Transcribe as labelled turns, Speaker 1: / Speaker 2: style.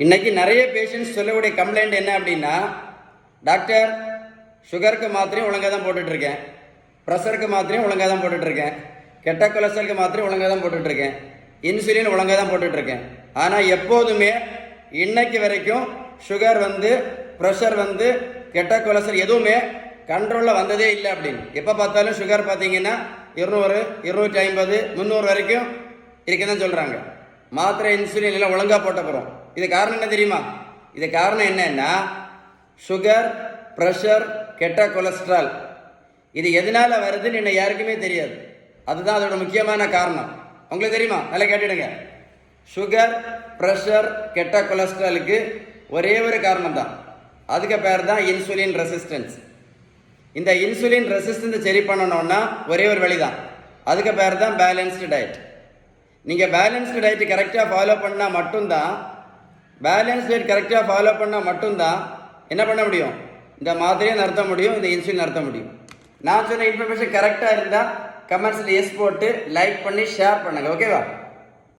Speaker 1: இன்னைக்கு நிறைய பேஷண்ட்ஸ் சொல்லக்கூடிய கம்ப்ளைண்ட் என்ன அப்படின்னா, டாக்டர் சுகருக்கு மாத்திரையும் ஒழுங்காக தான் போட்டுட்ருக்கேன், ப்ரெஷருக்கு மாத்திரையும் ஒழுங்காக தான் போட்டுட்ருக்கேன், கெட்ட கொலஸ்ட்ராலுக்கு மாத்திரையும் ஒழுங்காக தான் போட்டுட்ருக்கேன், இன்சுலின் ஒழுங்காக தான் போட்டுட்ருக்கேன். ஆனால் எப்போதுமே இன்னைக்கு வரைக்கும் சுகர் ப்ரெஷர் கெட்ட கொலஸ்ட்ரால் எதுவுமே கண்ட்ரோலில் வந்ததே இல்லை அப்படின்னு. எப்போ பார்த்தாலும் சுகர் பார்த்தீங்கன்னா 200, 250, 300 வரைக்கும் இருக்குன்னு சொல்கிறாங்க. மாத்திரை இன்சுலின் எல்லாம் ஒழுங்காக போட்ட போகிறோம். இது காரணம் என்ன தெரியுமா? இது காரணம் என்னன்னா, சுகர், ப்ரெஷர், கெட்ட கொலஸ்ட்ரால் இது எதனால வருதுன்னு இன்னும் யாருக்குமே தெரியாது. அதுதான் அதோட முக்கியமான காரணம். உங்களுக்கு தெரியுமா? நல்லா கேட்டுடுங்க. சுகர், ப்ரெஷர், கெட்ட கொலஸ்ட்ராலுக்கு ஒரே ஒரு காரணம் தான். அதுக்கு பேர் தான் இன்சுலின் ரெசிஸ்டன்ஸ். இந்த இன்சுலின் ரெசிஸ்டன்ஸை சரி பண்ணணும்னா ஒரே ஒரு வழி தான். அதுக்கு பேர் தான் பேலன்ஸ்டு டயட். நீங்கள் பேலன்ஸ்டு டயட் கரெக்டாக ஃபாலோ பண்ணால் மட்டும்தான் என்ன பண்ண முடியும்? இந்த மாதிரியை நிறுத்த முடியும், இந்த இன்சுலின் நிறுத்த முடியும். நான் சொன்ன இன்ஃபர்மேஷன் கரெக்டாக இருந்தால் கமெண்ட்ஸில் எஸ் போட்டு லைக் பண்ணி ஷேர் பண்ணுங்கள். ஓகேவா?